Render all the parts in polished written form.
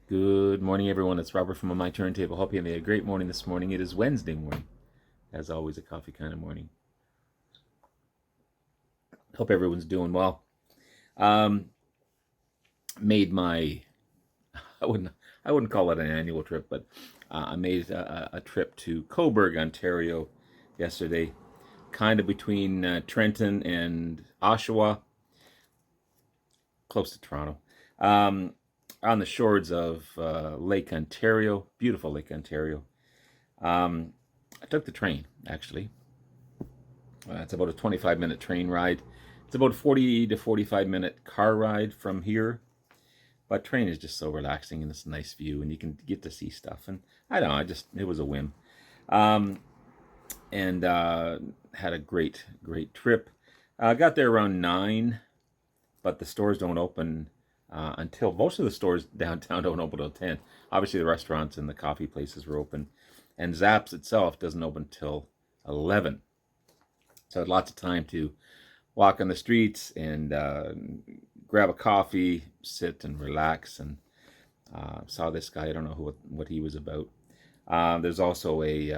Good morning, everyone. It's Robert from My Turntable. Hope you had a great morning this morning. It is Wednesday morning, as always, a coffee kind of morning. Hope everyone's doing well. Made my I wouldn't call it an annual trip, but I made a trip to Cobourg, Ontario, yesterday, kind of between Trenton and Oshawa, close to Toronto. On the shores of Lake Ontario, beautiful Lake Ontario. I took the train, actually. It's about a 25-minute train ride. It's about a 40 to 45-minute car ride from here. But train is just so relaxing, and it's a nice view, and you can get to see stuff. And I don't know, it was a whim. And had a great trip. Got there around 9, but the stores don't open until, most of the stores downtown don't open until 10. Obviously, the restaurants and the coffee places were open. And Zap's itself doesn't open until 11. So I had lots of time to walk on the streets and grab a coffee, sit and relax, and saw this guy. I don't know what he was about. There's also a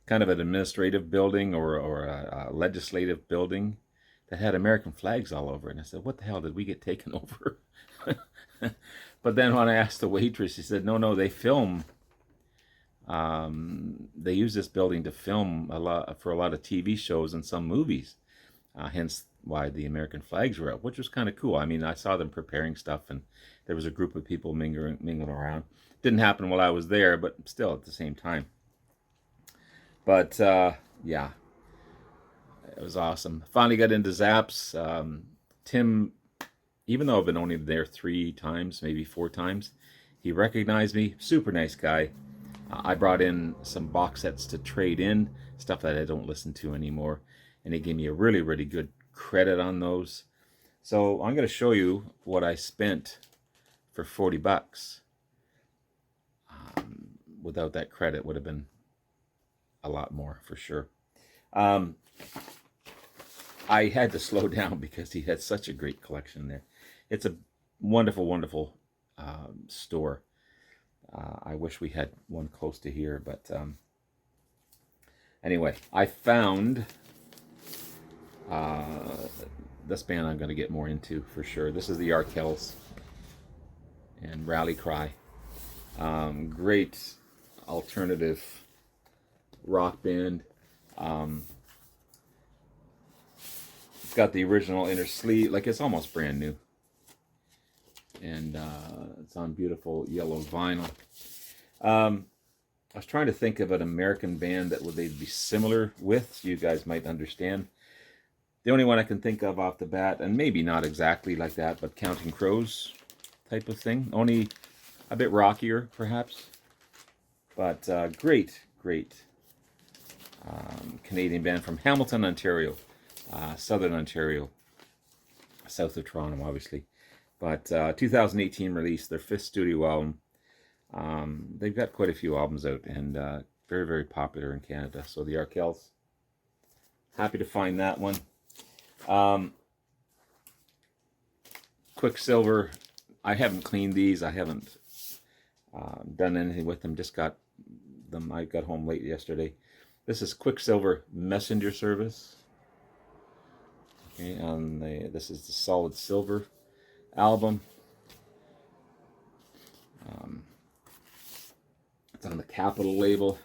kind of an administrative building or a legislative building that had American flags all over it. And I said, what the hell, did we get taken over? But then when I asked the waitress, she said, no, they film. They use this building to film for a lot of TV shows and some movies. Hence why the American flags were up, which was kind of cool. I mean, I saw them preparing stuff, and there was a group of people mingling around. Didn't happen while I was there, but still at the same time. But yeah, it was awesome. Finally got into Zaps. Tim, even though I've been only there 3 times, maybe 4 times, he recognized me. Super nice guy. I brought in some box sets to trade in, stuff that I don't listen to anymore, and he gave me a really good credit on those. So I'm going to show you what I spent for $40. Without that credit, would have been a lot more for sure. I had to slow down because he had such a great collection there. It's a wonderful store. I wish we had one close to here, but anyway, I found this band I'm going to get more into for sure. This is the Arkells and Rally Cry. Great alternative rock band. It's got the original inner sleeve, like it's almost brand new. And it's on beautiful yellow vinyl. I was trying to think of an American band that they'd be similar with, so you guys might understand. The only one I can think of off the bat, and maybe not exactly like that, but Counting Crows type of thing. Only a bit rockier, perhaps. But great Canadian band from Hamilton, Ontario. Southern Ontario. South of Toronto, obviously. But 2018 release, their 5th studio album. They've got quite a few albums out, and very popular in Canada. So the Arkells, happy to find that one. Quicksilver, I haven't cleaned these. I haven't done anything with them. Just got them. I got home late yesterday. This is Quicksilver Messenger Service. Okay, this is the Solid Silver album. It's on the Capitol label.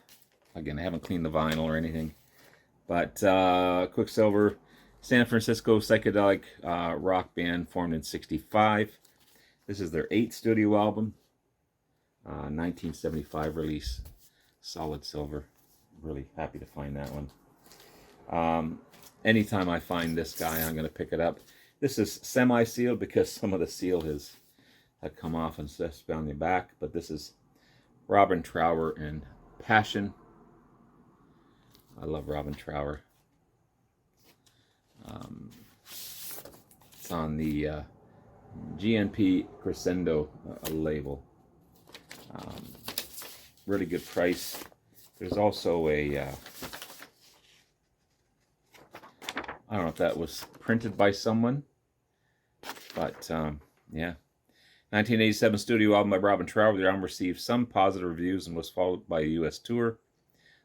Again, I haven't cleaned the vinyl or anything. But Quicksilver, San Francisco psychedelic rock band formed in '65. This is their 8th studio album. 1975 release. Solid Silver. Really happy to find that one. Anytime I find this guy, I'm going to pick it up. This is semi-sealed because some of the seal had come off and stuff's on the back. But this is Robin Trower and Passion. I love Robin Trower. It's on the GNP Crescendo label. Um, really good price. There's also a, I don't know if that was printed by someone, but yeah. 1987 studio album by Robin Trower. The album received some positive reviews and was followed by a U.S. tour.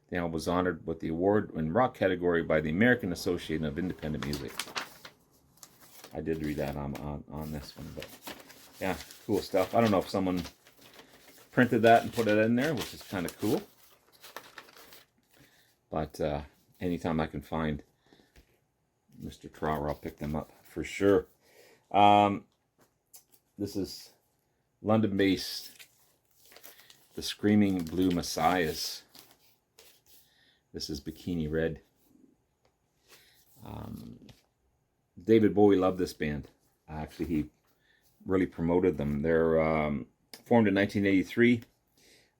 The album was honored with the award in rock category by the American Association of Independent Music. I did read that on this one, but yeah, cool stuff. I don't know if someone printed that and put it in there, which is kind of cool. But anytime I can find Mr. Trower, I'll pick them up for sure. This is London-based The Screaming Blue Messiahs. This is Bikini Red. David Bowie loved this band. Actually, he really promoted them. They're formed in 1983.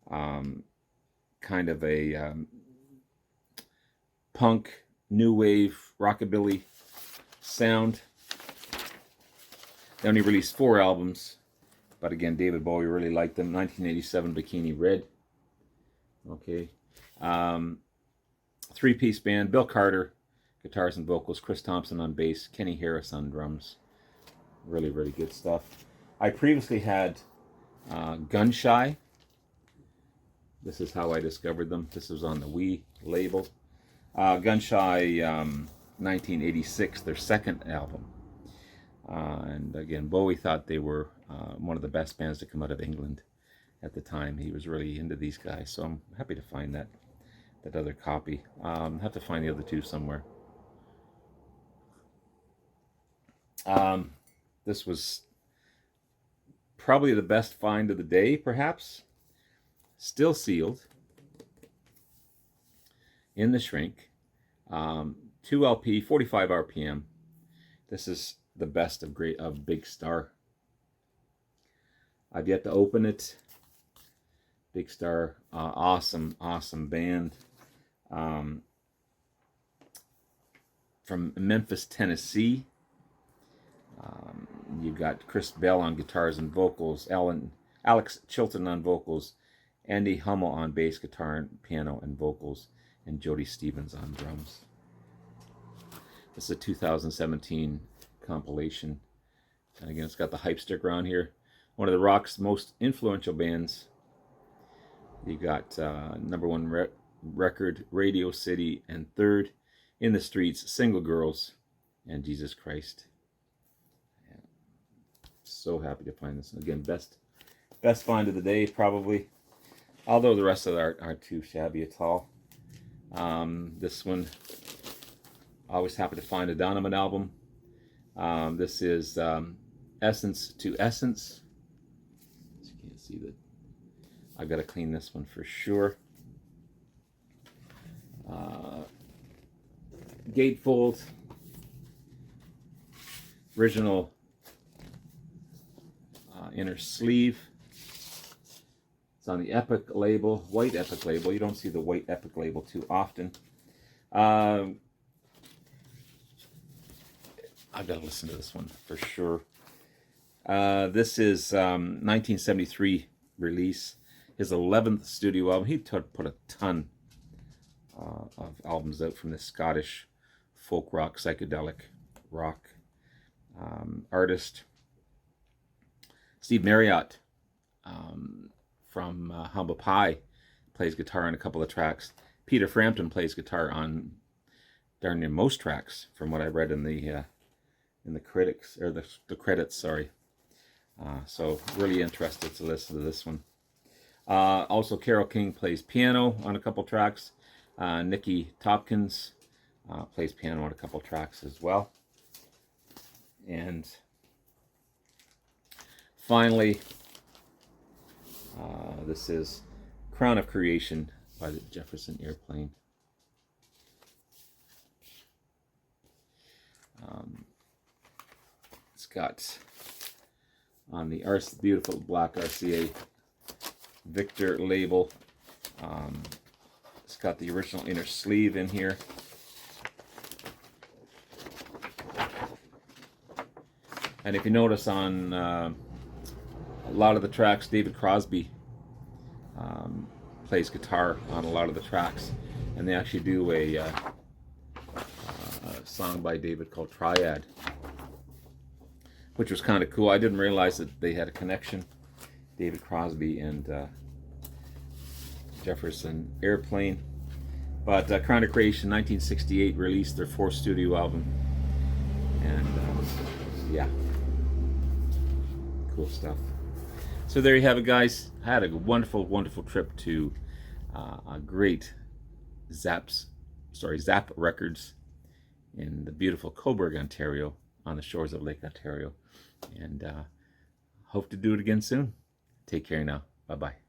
Kind of a punk, new wave, rockabilly sound. They only released 4 albums. But again, David Bowie really liked them. 1987 Bikini Red. Okay. 3-piece band. Bill Carter, guitars and vocals. Chris Thompson on bass. Kenny Harris on drums. Really, really good stuff. I previously had Gunshy. This is how I discovered them. This was on the Wii label. Gunshy 1986, their second album. And again, Bowie thought they were one of the best bands to come out of England at the time. He was really into these guys, so I'm happy to find that other copy. Have to find the other 2 somewhere. This was probably the best find of the day, perhaps. Still sealed in the shrink. 2 LP, 45 RPM. This is the best of Big Star. I've yet to open it. Big Star, awesome band. From Memphis, Tennessee. You've got Chris Bell on guitars and vocals, Alex Chilton on vocals, Andy Hummel on bass, guitar, and piano and vocals, and Jody Stevens on drums. This is a 2017 compilation. And again, it's got the hype sticker on here. One of the rock's most influential bands. You got #1 record, Radio City, and 3rd in the Streets, Single Girls, and Jesus Christ. Yeah. So happy to find this. Again, best find of the day, probably. Although the rest of it aren't too shabby at all. This one, always happy to find a Donovan album. This is Essence to Essence. You can't see that. I've got to clean this one for sure. Gatefold. Original inner sleeve. It's on the Epic label, white Epic label. You don't see the white Epic label too often. I've got to listen to this one for sure. This is 1973 release. His 11th studio album. He put a ton of albums out from this Scottish folk rock, psychedelic rock artist. Steve Marriott from Humble Pie plays guitar on a couple of tracks. Peter Frampton plays guitar on darn near most tracks, from what I read in the critics, or the credits. Sorry. So really interested to listen to this one. Also, Carole King plays piano on a couple tracks. Nicky Tompkins plays piano on a couple tracks as well. And finally, this is Crown of Creation by the Jefferson Airplane. It's got on the beautiful black RCA Victor label. It's got the original inner sleeve in here. And if you notice on a lot of the tracks, David Crosby plays guitar on a lot of the tracks, and they actually do a song by David called Triad, which was kind of cool. I didn't realize that they had a connection, David Crosby and Jefferson Airplane. But Crown of Creation 1968 released their fourth studio album, and yeah, cool stuff. So there you have it, guys. I had a wonderful, wonderful trip to a great Zap Records in the beautiful Cobourg, Ontario, on the shores of Lake Ontario, and hope to do it again soon. Take care now. Bye-bye.